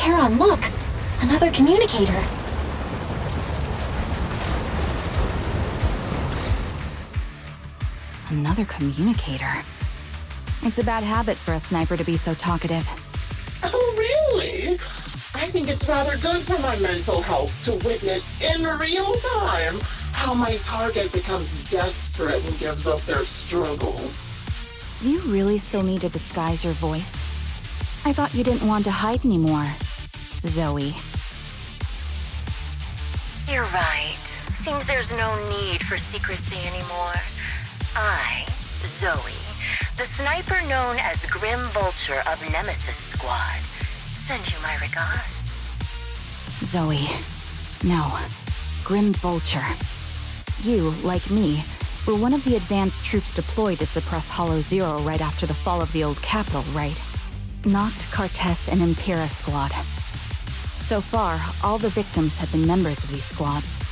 Charon, look! Another communicator. Another communicator. It's a bad habit for a sniper to be so talkative. Oh, really? I think it's rather good for my mental health to witness in real time how my target becomes desperate and gives up their struggle. Do you really still need to disguise your voice? I thought you didn't want to hide anymore, Zoe. You're right. Seems there's no need for secrecy anymore. I, Zoe, the sniper known as Grim Vulture of Nemesis Squad, send you my regards. Zoe. No. Grim Vulture. You, like me, were one of the advanced troops deployed to suppress Hollow Zero right after the fall of the old capital, right? Noct, Cartes, and Impera Squad. So far, all the victims have been members of these squads.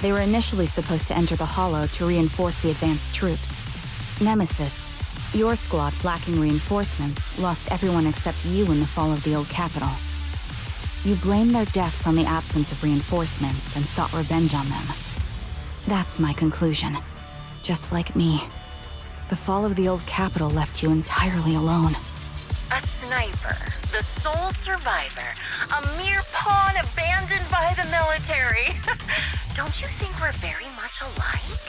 They were initially supposed to enter the Hollow to reinforce the advanced troops. Nemesis, your squad lacking reinforcements, lost everyone except you in the fall of the old capital. You blamed their deaths on the absence of reinforcements and sought revenge on them. That's my conclusion. Just like me. The fall of the old capital left you entirely alone. A sniper, the sole survivor, a mere pawn abandoned by the military. Don't you think we're very much alike?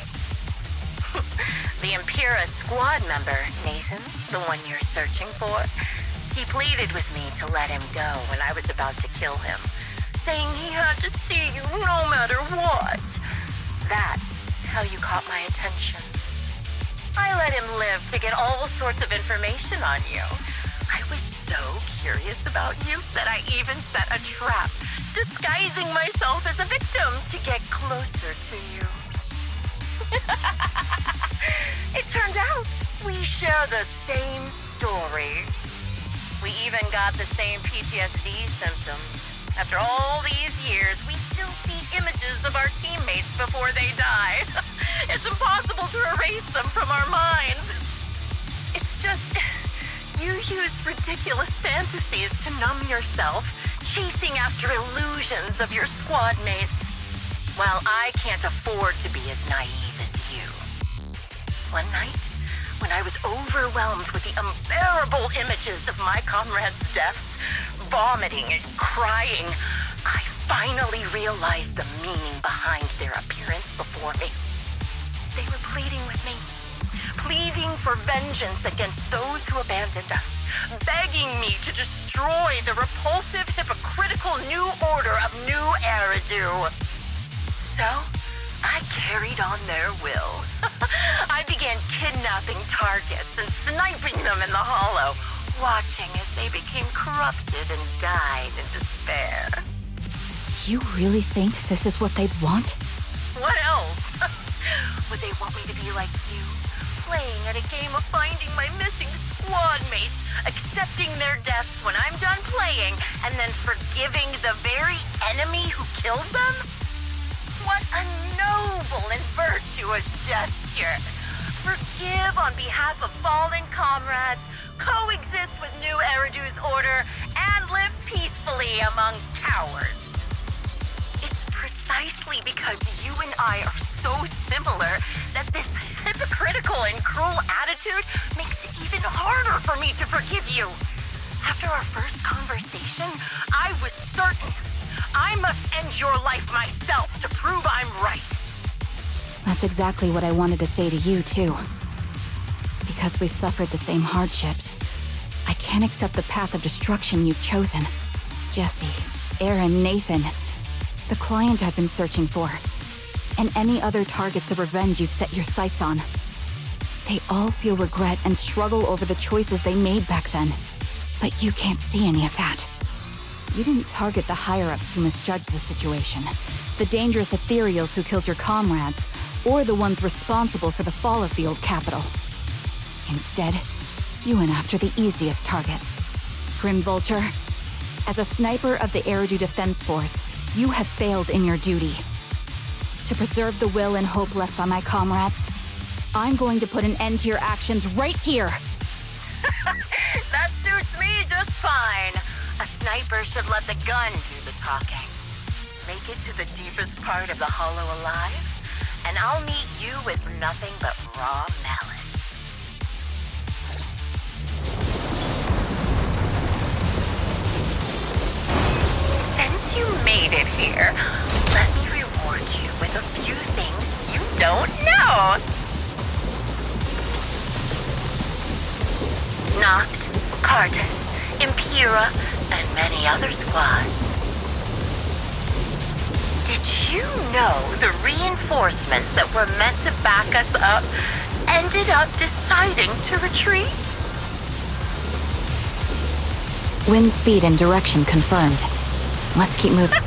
The Impera squad member, Nathan, the one you're searching for, he pleaded with me to let him go when I was about to kill him, saying he had to see you no matter what. That's how you caught my attention. I let him live to get all sorts of information on you. I was so curious about you that I even set a trap, disguising myself as a victim to get closer to you. It turned out we share the same story. We even got the same PTSD symptoms. After all these years, we still see images of our teammates before they die. It's impossible to erase them from our minds. It's just, you use ridiculous fantasies to numb yourself, chasing after illusions of your squad mates, while I can't afford to be as naive as you. One night, when I was overwhelmed with the unbearable images of my comrades' deaths, vomiting and crying, I finally realized the meaning behind their appearance before me. They were pleading with me, pleading for vengeance against those who abandoned us, begging me to destroy the repulsive, hypocritical new order of New Eridu. So, I carried on their will. I began kidnapping targets and sniping them in the Hollow, watching as they became corrupted and died in despair. You really think this is what they'd want? What else? Would they want me to be like you, playing at a game of finding my missing squad mates, accepting their deaths when I'm done playing, and then forgiving the very enemy who killed them? What a noble and virtuous gesture! Forgive on behalf of fallen comrades, coexist with New Eridu's order, and live peacefully among cowards. It's precisely because you and I are so similar that this hypocritical and cruel attitude makes it even harder for me to forgive you. After our first conversation, I was certain I must end your life myself to prove I'm right. That's exactly what I wanted to say to you, too. Because we've suffered the same hardships, I can't accept the path of destruction you've chosen. Jesse, Aaron, Nathan, the client I've been searching for, and any other targets of revenge you've set your sights on. They all feel regret and struggle over the choices they made back then. But you can't see any of that. You didn't target the higher-ups who misjudged the situation, the dangerous ethereals who killed your comrades, or the ones responsible for the fall of the old capital. Instead, you went after the easiest targets. Grim Vulture, as a sniper of the Eridu Defense Force, you have failed in your duty. To preserve the will and hope left by my comrades, I'm going to put an end to your actions right here. That suits me just fine. A sniper sniper should let the gun do the talking. Make it to the deepest part of the hollow alive, and I'll meet you with nothing but raw malice. Since you made it here, let me reward you with a few things you don't know. Noct, Cartus, Impera, and many other squads. Did you know the reinforcements that were meant to back us up ended up deciding to retreat? Wind speed and direction confirmed. Let's keep moving.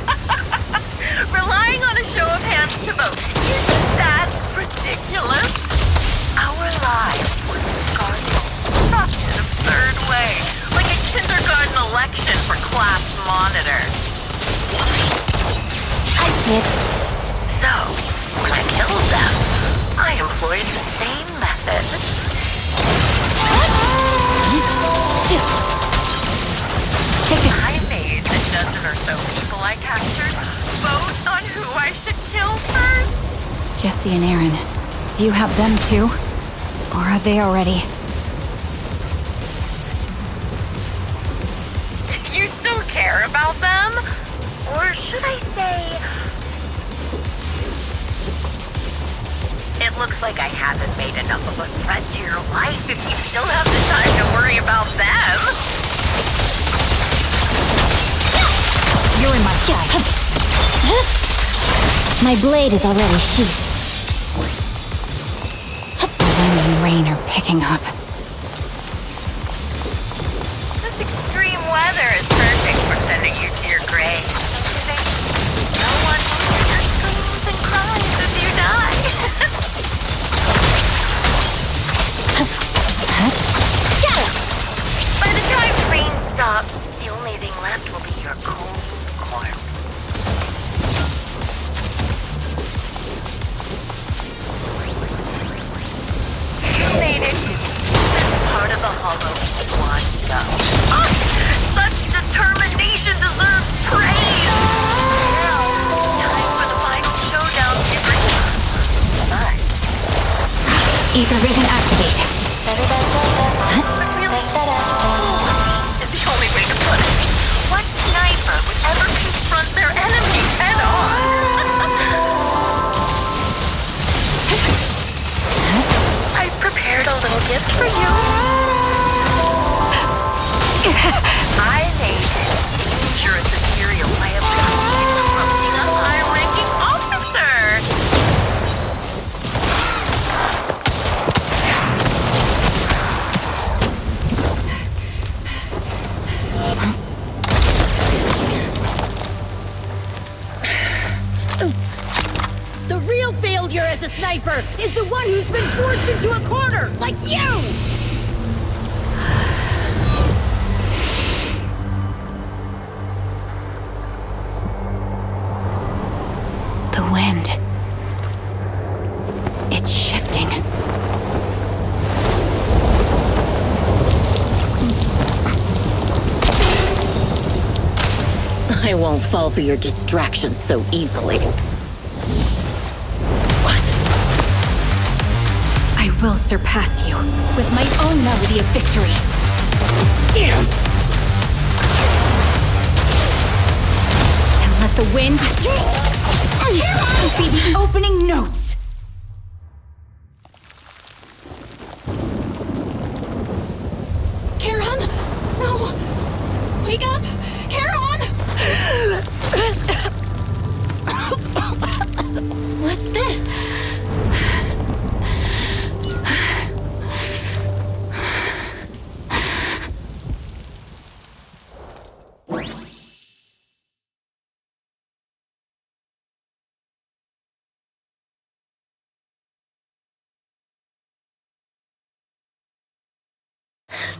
Relying on a show of hands to vote. Isn't that ridiculous? Our lives were discarded in such an absurd way. Like a kindergarten election for class monitor. I see it. So, when I killed them, I employed the same method. I made the dozen or so people I captured vote on who I should kill first. Jesse and Aaron, do you have them too? Or are they already? You still care about them? Or should I say... It looks like I haven't made enough of a threat to your life if you still have the time to worry about them. You're in my sight. My blade is already sheathed. The wind and rain are picking up. This extreme weather is perfect for sending you to your grave. No one will hear your screams and cries if you die. By the time rain stops, the only thing left will be your cold corpse. You made it to this part of the hollow you want to go. Such determination deserves praise! Time for the final showdown, everyone. But... Ether vision activate. Really, is the only way to put it. What sniper would ever confront their enemy head on? I've prepared a little gift for you. I made this dangerous material by abducting and corrupting a high-ranking officer. The real failure as a sniper is the one who's been forced into a corner, like you! The wind. It's shifting. I won't fall for your distractions so easily. What? I will surpass you with my own melody of victory. And let the wind be the opening notes. Charon? No! Wake up! Charon! What's this?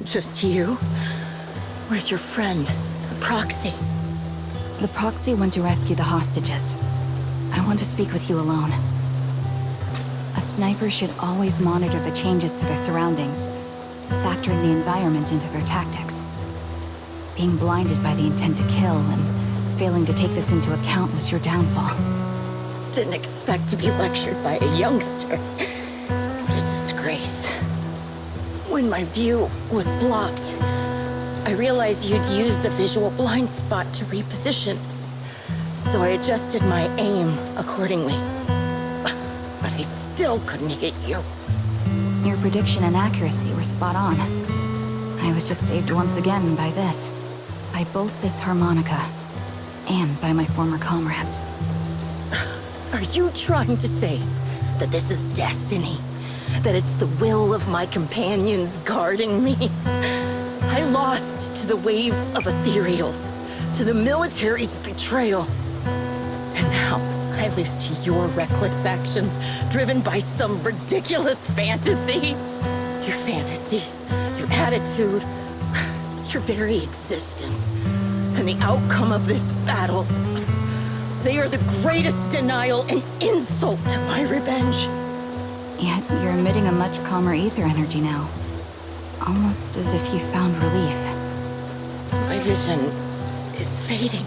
Just you? Where's your friend, the proxy? The proxy went to rescue the hostages. I want to speak with you alone. A sniper should always monitor the changes to their surroundings, factoring the environment into their tactics. Being blinded by the intent to kill and failing to take this into account was your downfall. Didn't expect to be lectured by a youngster. What a disgrace. When my view was blocked, I realized you'd used the visual blind spot to reposition. So I adjusted my aim accordingly. But I still couldn't hit you. Your prediction and accuracy were spot on. I was just saved once again by this. By both this harmonica and by my former comrades. Are you trying to say that this is destiny? That it's the will of my companions guarding me? I lost to the wave of ethereals, to the military's betrayal. And now I lose to your reckless actions, driven by some ridiculous fantasy. Your fantasy, your attitude, your very existence, and the outcome of this battle. They are the greatest denial and insult to my revenge. Yet you're emitting a much calmer ether energy now. Almost as if you found relief. My vision is fading.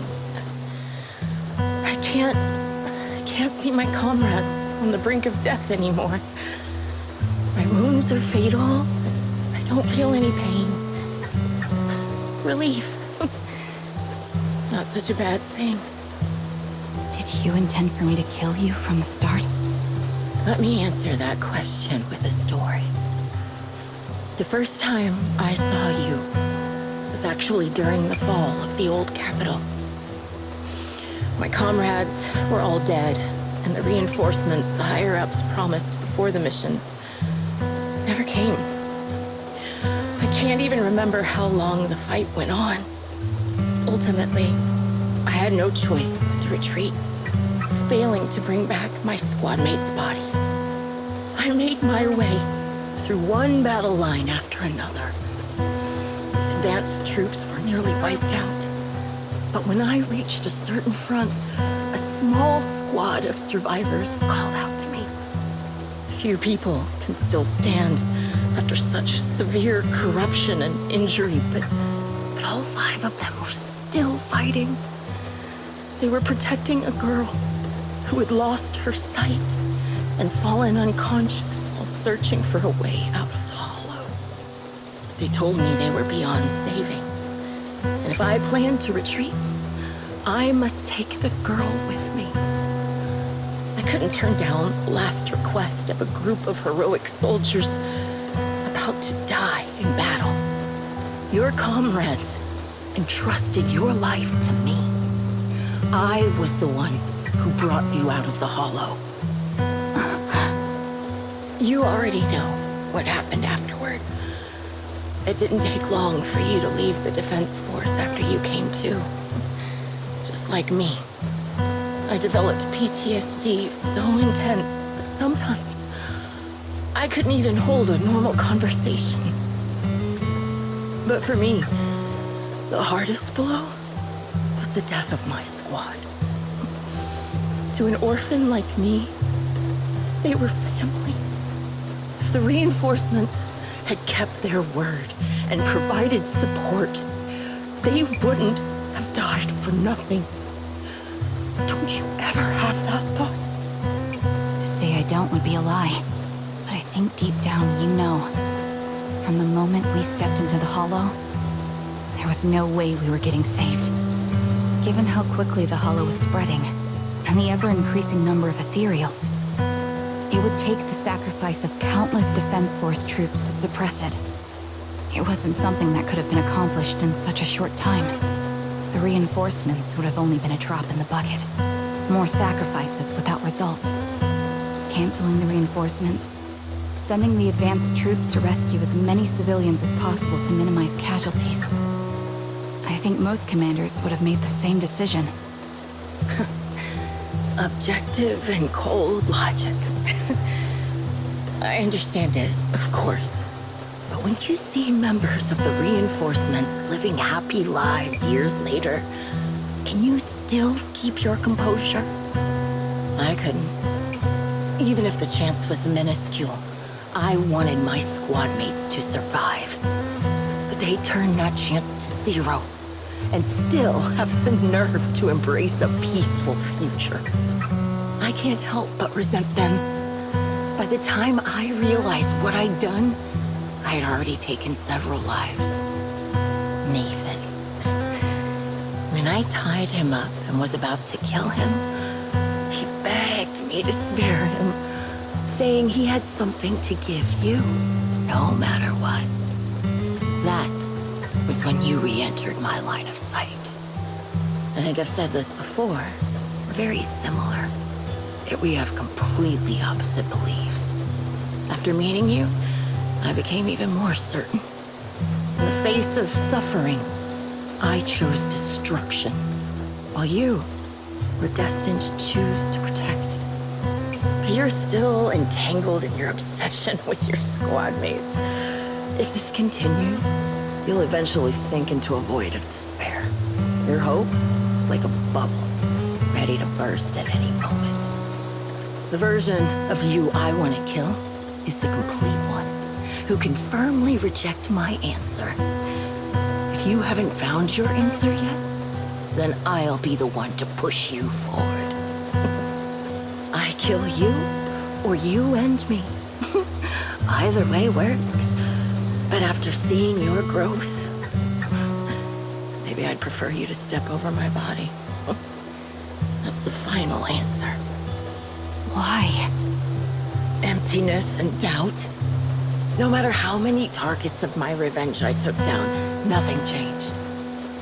I can't see my comrades on the brink of death anymore. My wounds are fatal. I don't feel any pain. Relief. It's not such a bad thing. Did you intend for me to kill you from the start? Let me answer that question with a story. The first time I saw you was actually during the fall of the old capital. My comrades were all dead, and the reinforcements the higher-ups promised before the mission never came. I can't even remember how long the fight went on. Ultimately, I had no choice but to retreat, failing to bring back my squad mates' bodies. I made my way through one battle line after another. The advanced troops were nearly wiped out. But when I reached a certain front, a small squad of survivors called out to me. Few people can still stand after such severe corruption and injury, but all 5 of them were still fighting. They were protecting a girl who had lost her sight and fallen unconscious while searching for a way out of the hollow. They told me they were beyond saving, and if I planned to retreat, I must take the girl with me. I couldn't turn down the last request of a group of heroic soldiers about to die in battle. Your comrades entrusted your life to me. I was the one who brought you out of the hollow. You already know what happened afterward. It didn't take long for you to leave the Defense Force after you came to. Just like me. I developed PTSD so intense that sometimes I couldn't even hold a normal conversation. But for me, the hardest blow was the death of my squad. To an orphan like me, they were family. If the reinforcements had kept their word and provided support, they wouldn't have died for nothing. Don't you ever have that thought? To say I don't would be a lie. But I think deep down you know. From the moment we stepped into the hollow, there was no way we were getting saved. Given how quickly the hollow was spreading, and the ever-increasing number of ethereals, it would take the sacrifice of countless Defense Force troops to suppress it. It wasn't something that could have been accomplished in such a short time. The reinforcements would have only been a drop in the bucket. More sacrifices without results. Canceling the reinforcements, sending the advanced troops to rescue as many civilians as possible to minimize casualties. I think most commanders would have made the same decision. Objective and cold logic. I understand it, of course. But when you see members of the reinforcements living happy lives years later, can you still keep your composure? I couldn't. Even if the chance was minuscule, I wanted my squad mates to survive. But they turned that chance to 0. and still have the nerve to embrace a peaceful future. I can't help but resent them. By the time I realized what I'd done, I had already taken several lives. Nathan. When I tied him up and was about to kill him, he begged me to spare him, saying he had something to give you, no matter what. That was when you re-entered my line of sight. I think I've said this before. We're very similar, yet we have completely opposite beliefs. After meeting you, I became even more certain. In the face of suffering, I chose destruction, while you were destined to choose to protect. You're still entangled in your obsession with your squad mates. If this continues, you'll eventually sink into a void of despair. Your hope is like a bubble, ready to burst at any moment. The version of you I want to kill is the complete one, who can firmly reject my answer. If you haven't found your answer yet, then I'll be the one to push you forward. I kill you, or you end me. Either way works. But after seeing your growth, maybe I'd prefer you to step over my body. That's the final answer. Why? Emptiness and doubt. No matter how many targets of my revenge I took down, nothing changed.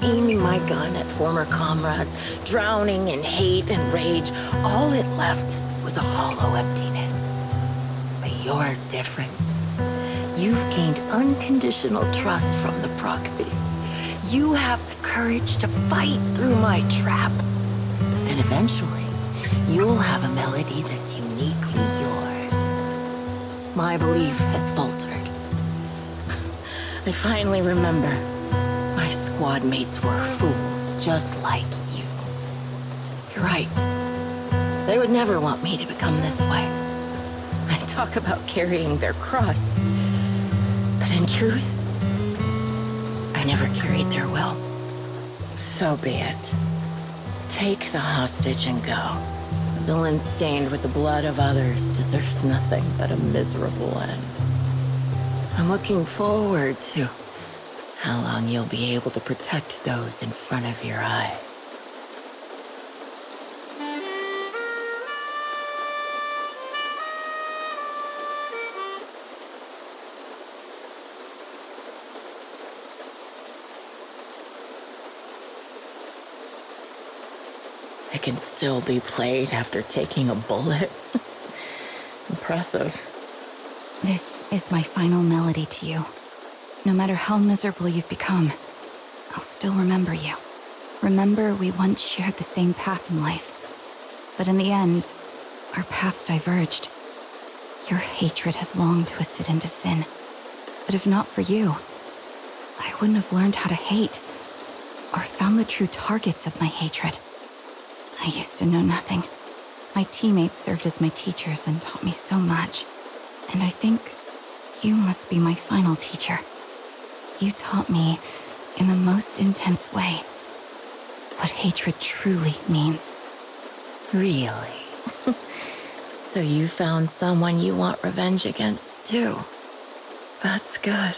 Aiming my gun at former comrades, drowning in hate and rage, all it left was a hollow emptiness. But you're different. You've gained unconditional trust from the proxy. You have the courage to fight through my trap. And eventually, you'll have a melody that's uniquely yours. My belief has faltered. I finally remember. My squad mates were fools, just like you. You're right. They would never want me to become this way. I talk about carrying their cross. But in truth, I never carried their will. So be it. Take the hostage and go. A villain stained with the blood of others deserves nothing but a miserable end. I'm looking forward to how long you'll be able to protect those in front of your eyes. It can still be played after taking a bullet. Impressive. This is my final melody to you. No matter how miserable you've become, I'll still remember you. Remember we once shared the same path in life. But in the end, our paths diverged. Your hatred has long twisted into sin. But if not for you, I wouldn't have learned how to hate, or found the true targets of my hatred. I used to know nothing. My teammates served as my teachers and taught me so much. And I think you must be my final teacher. You taught me, in the most intense way, what hatred truly means. Really? So you found someone you want revenge against, too. That's good.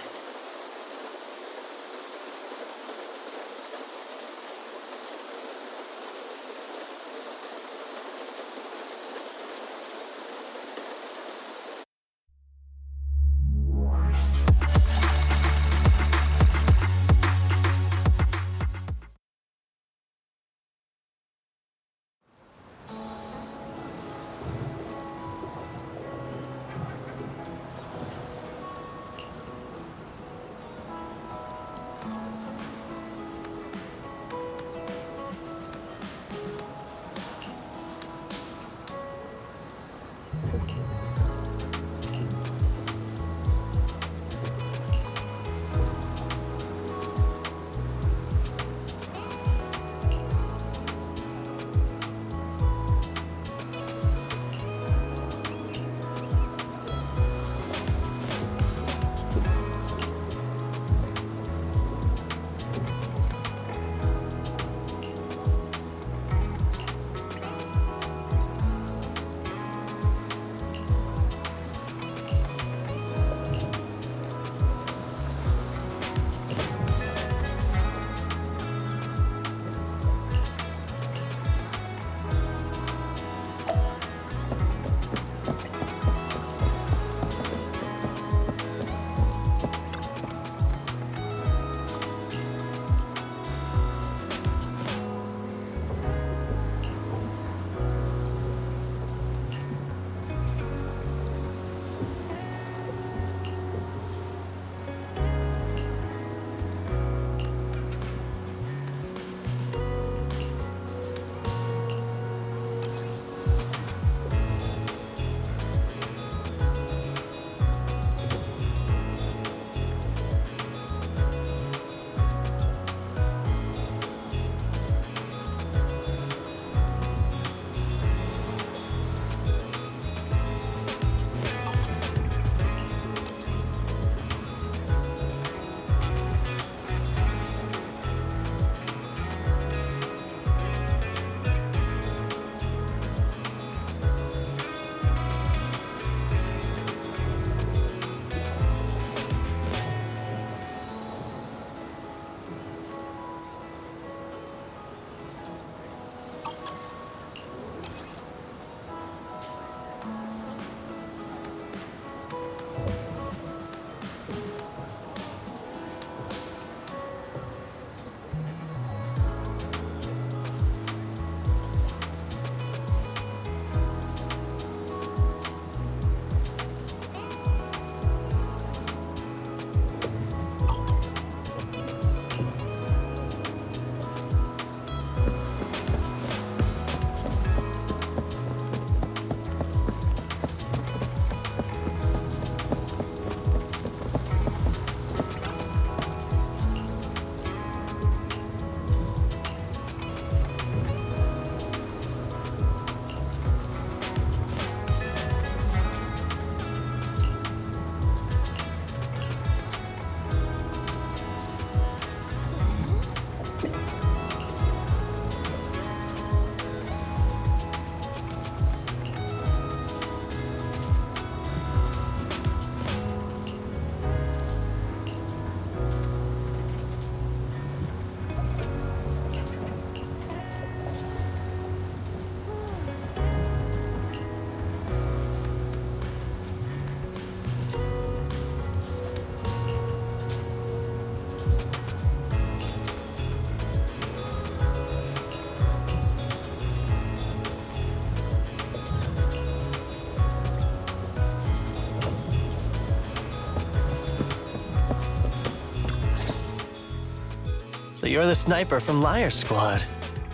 you're the sniper from Liar Squad.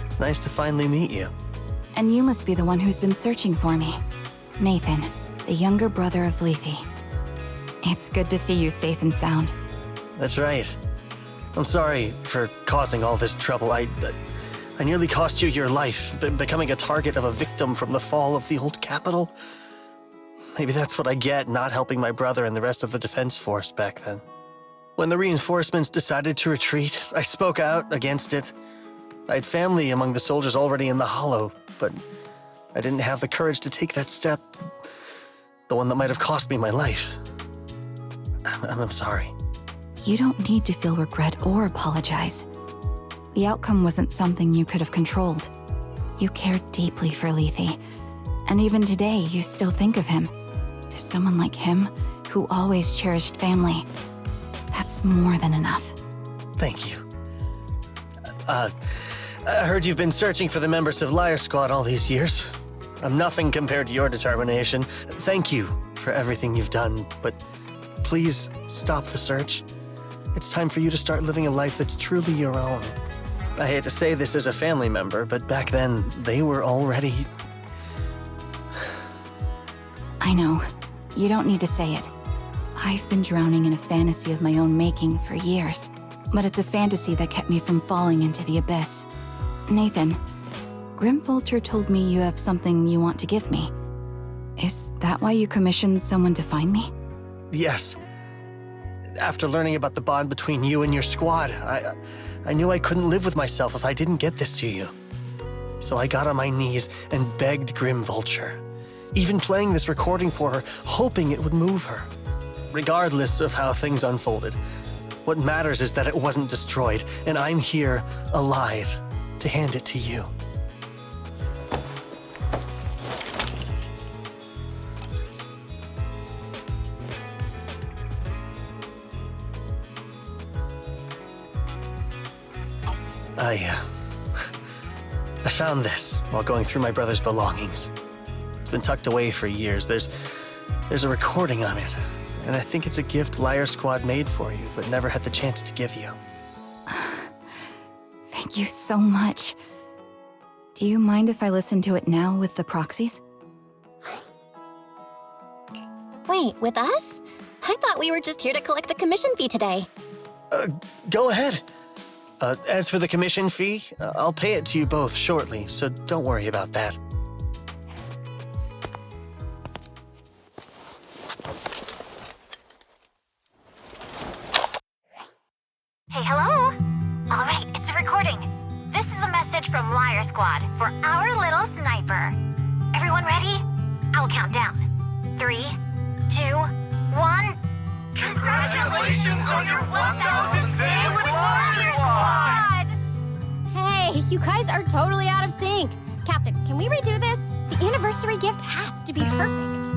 It's nice to finally meet you. And you must be the one who's been searching for me. Nathan, the younger brother of Lethe. It's good to see you safe and sound. That's right. I'm sorry for causing all this trouble. I nearly cost you your life, becoming a target of a victim from the fall of the old capital. Maybe that's what I get not helping my brother and the rest of the defense force back then. When the reinforcements decided to retreat, I spoke out against it. I had family among the soldiers already in the Hollow, but I didn't have the courage to take that step. The one that might have cost me my life. I'm sorry. You don't need to feel regret or apologize. The outcome wasn't something you could have controlled. You cared deeply for Lethe, and even today you still think of him. To someone like him, who always cherished family, that's more than enough. Thank you. I heard you've been searching for the members of Liar Squad all these years. I'm nothing compared to your determination. Thank you for everything you've done, but please stop the search. It's time for you to start living a life that's truly your own. I hate to say this as a family member, but back then, they were already... I know. You don't need to say it. I've been drowning in a fantasy of my own making for years, but it's a fantasy that kept me from falling into the abyss. Nathan, Grim Vulture told me you have something you want to give me. Is that why you commissioned someone to find me? Yes. After learning about the bond between you and your squad, I knew I couldn't live with myself if I didn't get this to you. So I got on my knees and begged Grim Vulture, even playing this recording for her, hoping it would move her. Regardless of how things unfolded, what matters is that it wasn't destroyed, and I'm here, alive, to hand it to you. I found this while going through my brother's belongings. It's been tucked away for years. There's a recording on it, and I think it's a gift Liar Squad made for you, but never had the chance to give you. Thank you so much. Do you mind if I listen to it now with the proxies? Wait, with us? I thought we were just here to collect the commission fee today. Go ahead. As for the commission fee, I'll pay it to you both shortly, so don't worry about that. Hey, hello? All right, it's a recording. This is a message from Liar Squad for our little sniper. Everyone ready? I'll count down. 3, 2, 1. Congratulations on your 1,000th day with Liar Squad! Hey, you guys are totally out of sync. Captain, can we redo this? The anniversary gift has to be perfect.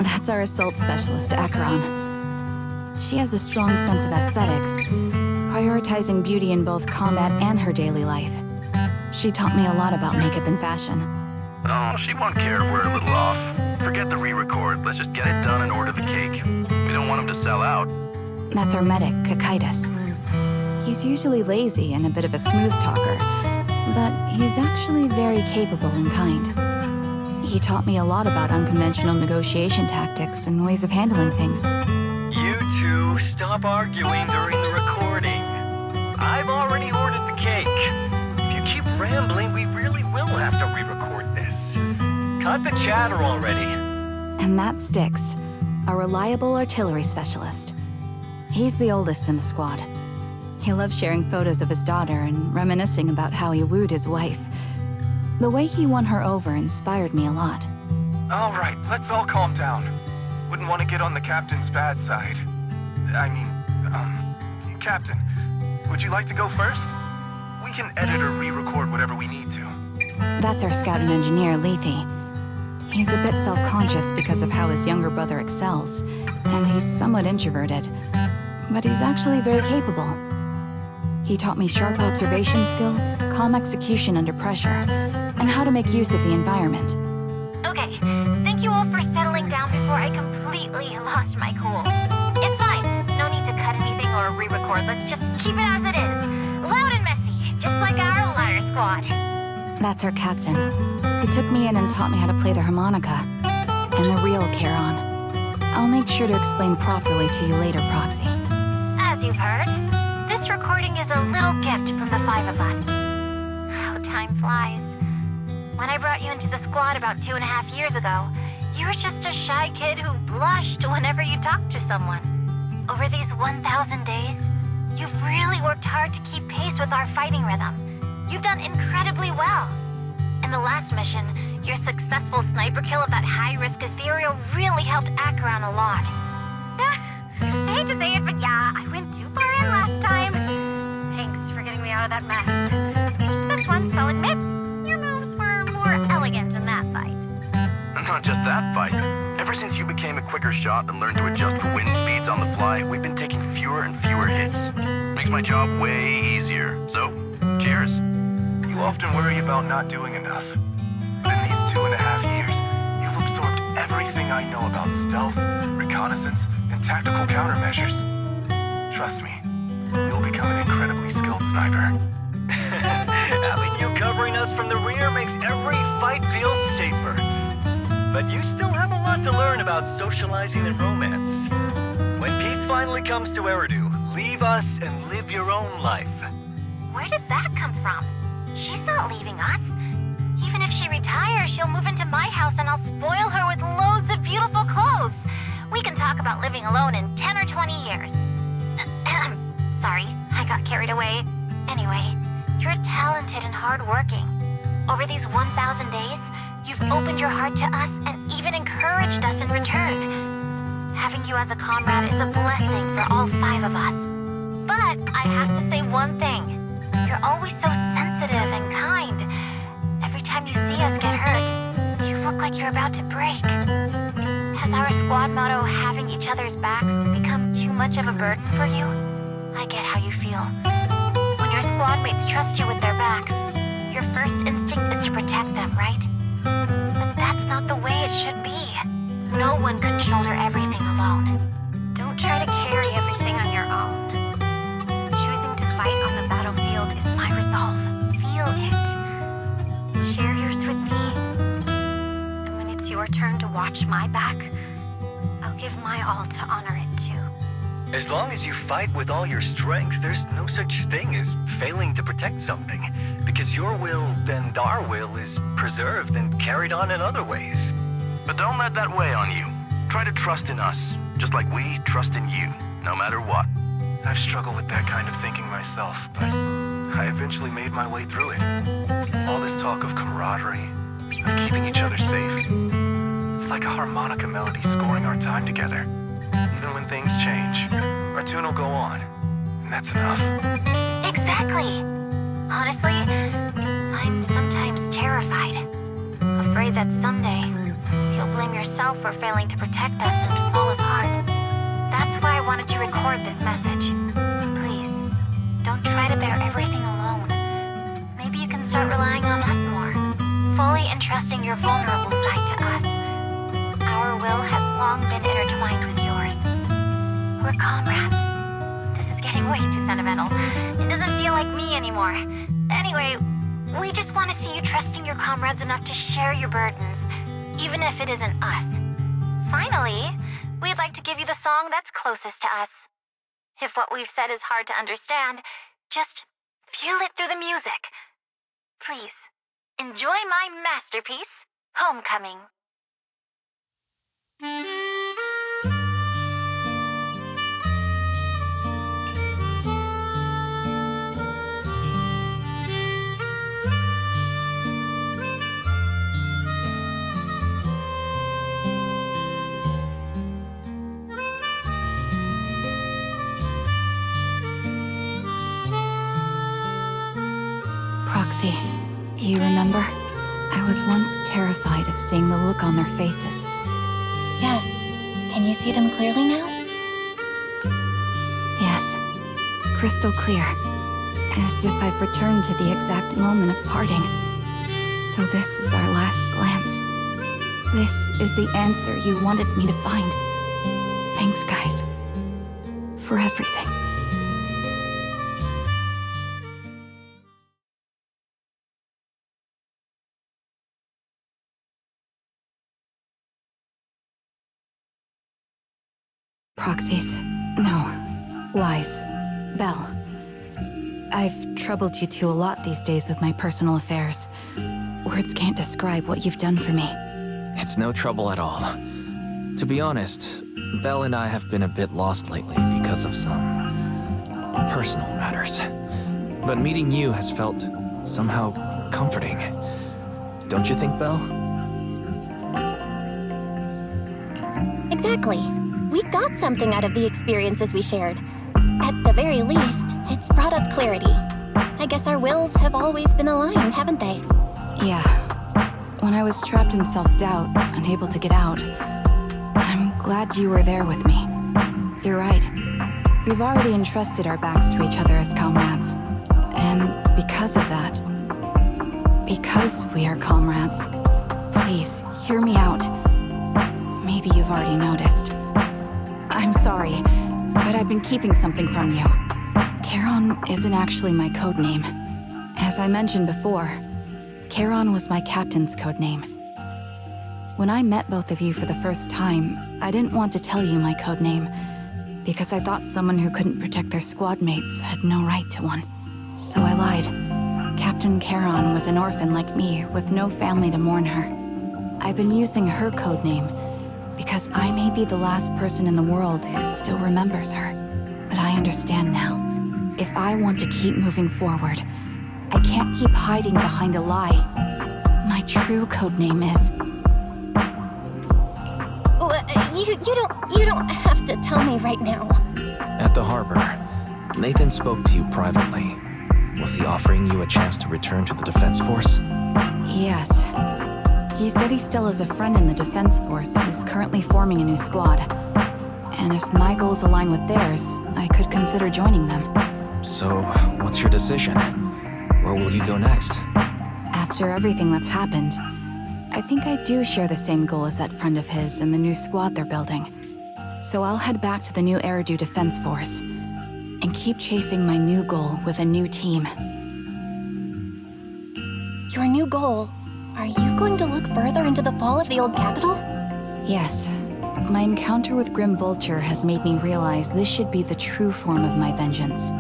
That's our assault specialist, Acheron. She has a strong sense of aesthetics, prioritizing beauty in both combat and her daily life. She taught me a lot about makeup and fashion. Oh, she won't care if we're a little off. Forget the re-record. Let's just get it done and order the cake. We don't want him to sell out. That's our medic, Kakaitis. He's usually lazy and a bit of a smooth talker, but he's actually very capable and kind. He taught me a lot about unconventional negotiation tactics and ways of handling things. You two, stop arguing during the recording. I've already ordered the cake. If you keep rambling, we really will have to re-record this. Cut the chatter already. And that's Styx, a reliable artillery specialist. He's the oldest in the squad. He loves sharing photos of his daughter and reminiscing about how he wooed his wife. The way he won her over inspired me a lot. All right, let's all calm down. Wouldn't want to get on the captain's bad side. Captain, would you like to go first? We can edit or re-record whatever we need to. That's our scout and engineer, Lethe. He's a bit self-conscious because of how his younger brother excels, and he's somewhat introverted, but he's actually very capable. He taught me sharp observation skills, calm execution under pressure, and how to make use of the environment. Okay, thank you all for settling down before I completely lost my cool. It's fine, no need to cut anything or re-record. Let's just keep it as it is. Loud and messy. just like our liar squad. That's our captain, who took me in and taught me how to play the harmonica. And the real Charon. I'll make sure to explain properly to you later, Proxy. As you've heard, this recording is a little gift from the five of us. How time flies. When I brought you into the squad about 2.5 years ago, you were just a shy kid who blushed whenever you talked to someone. Over these 1,000 days, you've really worked hard to keep pace with our fighting rhythm. You've done incredibly well. In the last mission, your successful sniper kill of that high-risk ethereal really helped Acheron a lot. I hate to say it, but yeah, I went too far in last time. Thanks for getting me out of that mess. Just this once, I'll admit, your moves were more elegant in that fight. Not just that fight. Ever since you became a quicker shot and learned to adjust for wind speeds on the fly, we've been taking fewer and fewer hits. Makes my job way easier. So, cheers. You often worry about not doing enough. But in these 2.5 years, you've absorbed everything I know about stealth, reconnaissance, and tactical countermeasures. Trust me, you'll become an incredibly skilled sniper. Having you covering us from the rear makes every fight feel safer. But you still have a lot to learn about socializing and romance. When peace finally comes to Eridu, leave us and live your own life. Where did that come from? She's not leaving us. Even if she retires, she'll move into my house and I'll spoil her with loads of beautiful clothes. We can talk about living alone in 10 or 20 years. Sorry, I got carried away. Anyway, you're talented and hardworking. Over these 1,000 days, you've opened your heart to us and even encouraged us in return. Having you as a comrade is a blessing for all 5 of us. But I have to say one thing. You're always so sensitive and kind. Every time you see us get hurt, you look like you're about to break. Has our squad motto, having each other's backs, become too much of a burden for you? I get how you feel. When your squad mates trust you with their backs, your first instinct is to protect them, right? But that's not the way it should be. No one can shoulder everything alone. Don't try to carry everything on your own. Choosing to fight on the battlefield is my resolve. Feel it. Share yours with me. And when it's your turn to watch my back, I'll give my all to honor it too. As long as you fight with all your strength, there's no such thing as failing to protect something, because your will and our will is preserved and carried on in other ways. But don't let that weigh on you. Try to trust in us, just like we trust in you, no matter what. I've struggled with that kind of thinking myself, but I eventually made my way through it. All this talk of camaraderie, of keeping each other safe, it's like a harmonica melody scoring our time together. Even when things change, our tune will go on, and that's enough. Exactly. Honestly, I'm sometimes terrified. Afraid that someday, you'll blame yourself for failing to protect us and fall apart. That's why I wanted to record this message. Please, don't try to bear everything alone. Maybe you can start relying on us more, fully entrusting your vulnerable side to us. Our will has long been intertwined with yours. We're comrades. This is getting way too sentimental. It doesn't feel like me anymore. Anyway, we just want to see you trusting your comrades enough to share your burdens, even if it isn't us. Finally, we'd like to give you the song that's closest to us. If what we've said is hard to understand, just feel it through the music. Please, enjoy my masterpiece, Homecoming. Proxy, do you remember? I was once terrified of seeing the look on their faces. Yes. Can you see them clearly now? Yes, crystal clear. As if I've returned to the exact moment of parting. So this is our last glance. This is the answer you wanted me to find. Thanks, guys. For everything. Proxies? No. Lies. Belle. I've troubled you two a lot these days with my personal affairs. Words can't describe what you've done for me. It's no trouble at all. To be honest, Belle and I have been a bit lost lately because of some personal matters. But meeting you has felt somehow comforting. Don't you think, Belle? Exactly. We got something out of the experiences we shared. At the very least, it's brought us clarity. I guess our wills have always been aligned, haven't they? Yeah. When I was trapped in self-doubt, unable to get out, I'm glad you were there with me. You're right. We've already entrusted our backs to each other as comrades. And because of that, because we are comrades, please, hear me out. Maybe you've already noticed. I'm sorry, but I've been keeping something from you. Charon isn't actually my codename. As I mentioned before, Charon was my captain's codename. When I met both of you for the first time, I didn't want to tell you my codename, because I thought someone who couldn't protect their squad mates had no right to one. So I lied. Captain Charon was an orphan like me, with no family to mourn her. I've been using her codename because I may be the last person in the world who still remembers her. But I understand now. If I want to keep moving forward, I can't keep hiding behind a lie. My true codename is... You don't have to tell me right now. At the harbor, Nathan spoke to you privately. Was he offering you a chance to return to the Defense Force? Yes. He said he still has a friend in the Defense Force who's currently forming a new squad. And if my goals align with theirs, I could consider joining them. So, what's your decision? Where will you go next? After everything that's happened, I think I do share the same goal as that friend of his and the new squad they're building. So I'll head back to the new Eridu Defense Force and keep chasing my new goal with a new team. Your new goal? Are you going to look further into the fall of the old capital? Yes. My encounter with Grim Vulture has made me realize this should be the true form of my vengeance.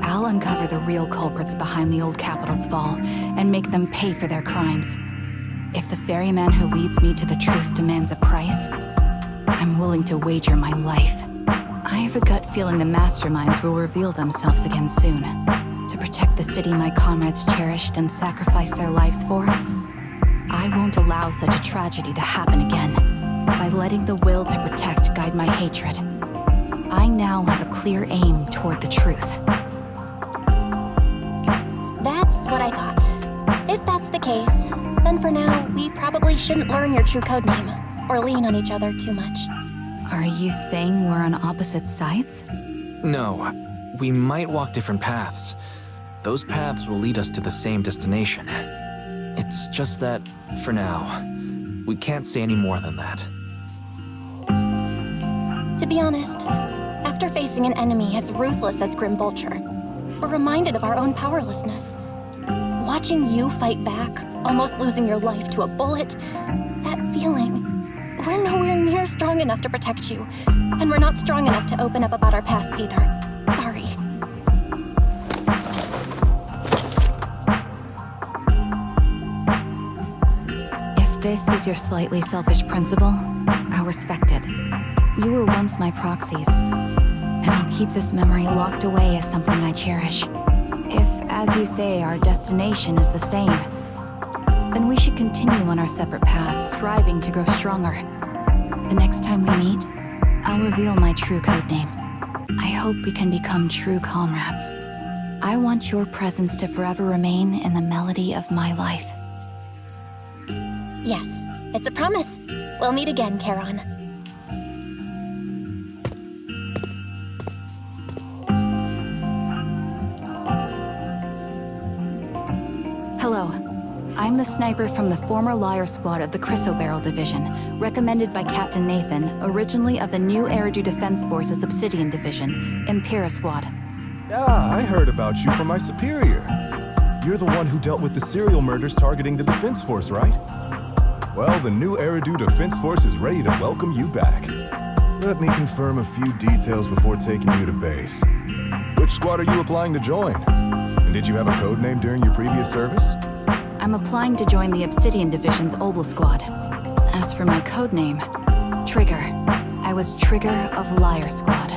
I'll uncover the real culprits behind the old capital's fall and make them pay for their crimes. If the ferryman who leads me to the truth demands a price, I'm willing to wager my life. I have a gut feeling the masterminds will reveal themselves again soon. To protect the city my comrades cherished and sacrificed their lives for, I won't allow such a tragedy to happen again. By letting the will to protect guide my hatred, I now have a clear aim toward the truth. That's what I thought. If that's the case, then for now, we probably shouldn't learn your true codename, or lean on each other too much. Are you saying we're on opposite sides? No, we might walk different paths. Those paths will lead us to the same destination. It's just that, for now, we can't say any more than that. To be honest, after facing an enemy as ruthless as Grim Vulture, we're reminded of our own powerlessness. Watching you fight back, almost losing your life to a bullet, that feeling. We're nowhere near strong enough to protect you, and we're not strong enough to open up about our pasts either. Sorry. If this is your slightly selfish principle, I'll respect it. You were once my proxies, and I'll keep this memory locked away as something I cherish. If, as you say, our destination is the same, then we should continue on our separate paths, striving to grow stronger. The next time we meet, I'll reveal my true codename. I hope we can become true comrades. I want your presence to forever remain in the melody of my life. Yes, it's a promise. We'll meet again, Charon. Hello. I'm the sniper from the former Liar Squad of the Chrysoberyl Division, recommended by Captain Nathan, originally of the new Eridu Defense Force's Obsidian Division, Impera Squad. Ah, I heard about you from my superior. You're the one who dealt with the serial murders targeting the Defense Force, right? Well, the new Eridu Defense Force is ready to welcome you back. Let me confirm a few details before taking you to base. Which squad are you applying to join? And did you have a code name during your previous service? I'm applying to join the Obsidian Division's Obel Squad. As for my code name, Trigger. I was Trigger of Liar Squad.